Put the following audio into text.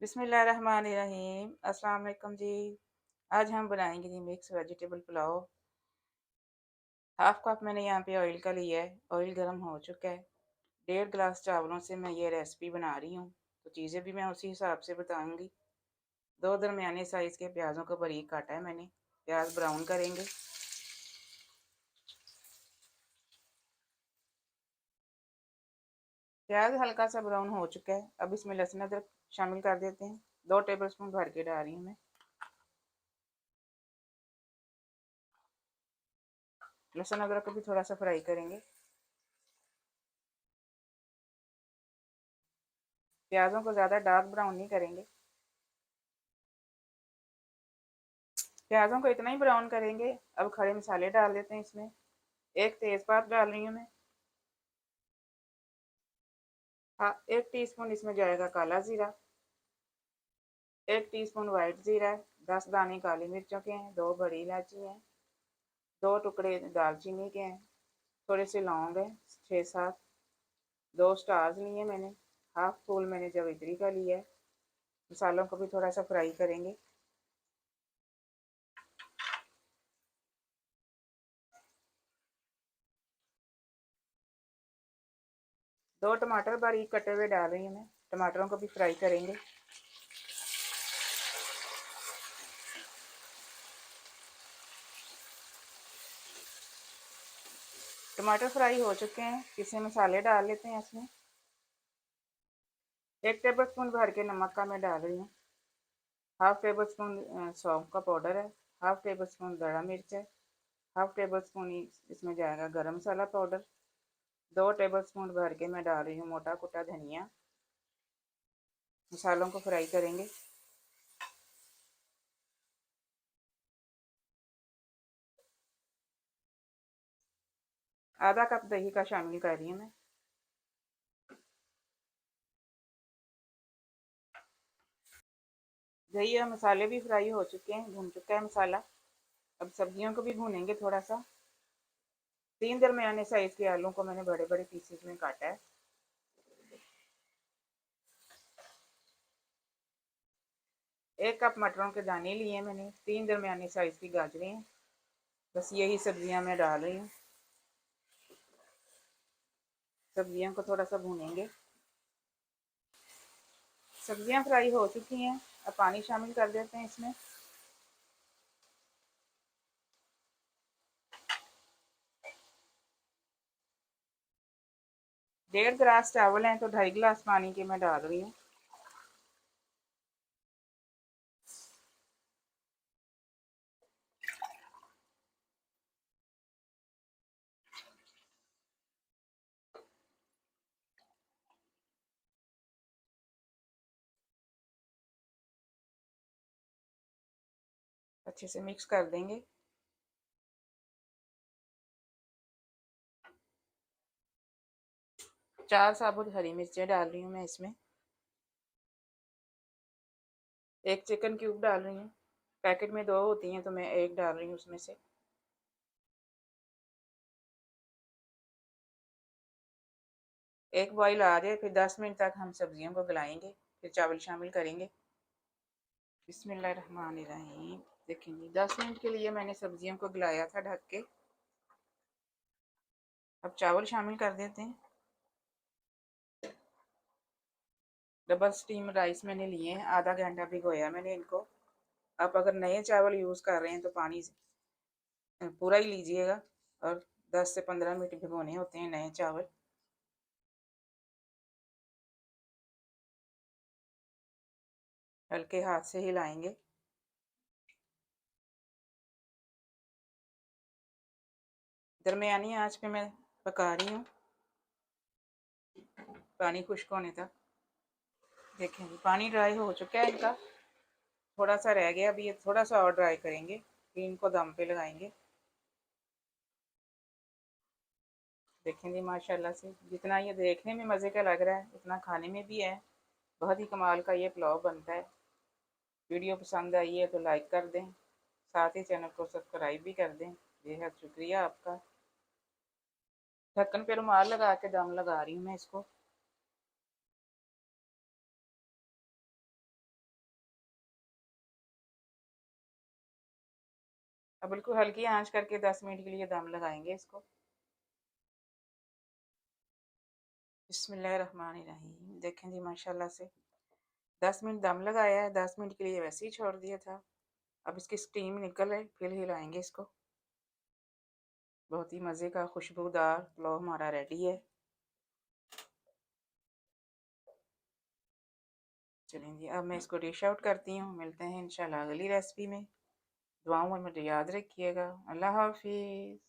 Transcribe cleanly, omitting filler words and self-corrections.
बिस्मिल्लाहिर्रहमानिर्रहीम। अस्सलाम वालेकुम जी। आज हम बनाएंगे जी mix vegetable pulao. Half cup मैंने यहाँ पे ऑयल का लिया है। ऑयल गर्म हो चुका है। 1.5 गिलास चावलों से मैं ये रेसिपी बना रही हूँ, तो चीज़ें भी मैं उसी हिसाब से बताऊँगी। 2 दरमियाने साइज़ के प्याज़ों को बारीक काटा है मैंने। प्याज ब्राउन करेंगे। प्याज हल्का सा ब्राउन हो चुका है। अब इसमें लहसुन अदरक शामिल कर देते हैं। 2 टेबल स्पून भर के डाल रही हूँ मैं। लहसुन अदरक को भी थोड़ा सा फ्राई करेंगे। प्याज़ों को ज़्यादा डार्क ब्राउन नहीं करेंगे। प्याज़ों को इतना ही ब्राउन करेंगे। अब खड़े मसाले डाल देते हैं इसमें। एक तेज़पात डाल रही हूँ मैं। हाँ, 1 टीस्पून इसमें जाएगा काला ज़ीरा। 1 टीस्पून वाइट ज़ीरा है। 10 दाने काली मिर्चों के हैं। 2 बड़ी इलायची हैं। 2 टुकड़े दालचीनी के हैं। थोड़े से लौंग हैं 6-7। 2 स्टार्स लिए मैंने। हाफ फूल मैंने जवित्री का लिया है। मसालों को भी थोड़ा सा फ्राई करेंगे। 2 टमाटर बारीक कटे हुए डाल रही हूँ मैं। टमाटरों को भी फ्राई करेंगे। टमाटर फ्राई हो चुके हैं। इसे मसाले डाल लेते हैं इसमें। 1 टेबल स्पून भर के नमक का मैं डाल रही हूँ। हाफ टेबल स्पून सौंफ का पाउडर है। हाफ टेबल स्पून दड़ा मिर्च है। हाफ टेबल स्पून इसमें जाएगा गरम मसाला पाउडर। 2 टेबल स्पून भर के मैं डाल रही हूँ मोटा कुटा धनिया। मसालों को फ्राई करेंगे। आधा कप दही का शामिल कर रही हूँ मैं। दही और मसाले भी फ्राई हो चुके हैं। भून चुका है मसाला। अब सब्जियों को भी भूनेंगे थोड़ा सा। 3 दरमियाने साइज के आलू को मैंने बड़े बड़े पीसेस में काटा है। 1 कप मटरों के दाने लिए मैंने। 3 दरमियाने साइज की गाजरें हैं। बस यही सब्जियां मैं डाल रही हूँ। सब्जियों को थोड़ा सा भूनेंगे। सब्जियां फ्राई हो चुकी हैं। अब पानी शामिल कर देते हैं इसमें। 1.5 गिलास चावल हैं तो 2.5 गिलास पानी के मैं डाल रही हूँ। अच्छे से मिक्स कर देंगे। 4 साबुत हरी मिर्चें डाल रही हूँ मैं इसमें। 1 चिकन क्यूब डाल रही हूँ। पैकेट में 2 होती हैं तो मैं 1 डाल रही हूँ उसमें से। एक बॉईल आ जाए फिर 10 मिनट तक हम सब्जियों को गलाएंगे। फिर चावल शामिल करेंगे। बिस्मिल्लाहिर्रहमानिर्रहीम। देखेंगे 10 मिनट के लिए मैंने सब्जियों को गलाया था ढक के। अब चावल शामिल कर देते हैं। डबल स्टीम राइस मैंने लिए हैं। आधा घंटा भिगोया मैंने इनको। आप अगर नए चावल यूज़ कर रहे हैं तो पानी पूरा ही लीजिएगा। और 10 से 15 मिनट भिगोने होते हैं नए चावल। हल्के हाथ से हिलाएंगे। दरमियानी आंच पे मैं पका रही हूँ पानी खुश्क होने तक। देखेंगे पानी ड्राई हो चुका है इनका। थोड़ा सा रह गया। अभी ये थोड़ा सा और ड्राई करेंगे फिर इनको दम पे लगाएंगे। देखेंगे माशाल्लाह से जितना ये देखने में मज़े का लग रहा है उतना खाने में भी है। बहुत ही कमाल का ये पुलाव बनता है। वीडियो पसंद आई है तो लाइक कर दें। साथ ही चैनल को सब्सक्राइब भी कर दें। बेहद शुक्रिया आपका। ढक्कन पे रुमाल लगा के दम लगा रही हूँ मैं इसको। अब बिल्कुल हल्की आंच करके 10 मिनट के लिए दम लगाएंगे इसको। बिस्मिल्लाहिर्रहमानिर्रहीम। देखें जी माशाल्लाह से 10 मिनट दम लगाया है, 10 मिनट के लिए वैसे ही छोड़ दिया था। अब इसकी स्टीम निकल है, फिर हिलाएंगे इसको। बहुत ही मज़े का खुशबूदार पुलाव हमारा रेडी है। चलें जी, अब मैं इसको डिश आउट करती हूँ। मिलते हैं इंशाल्लाह अगली रेसिपी में। दुआओं में मुझे याद रखिएगा। अल्लाह हाफिज़।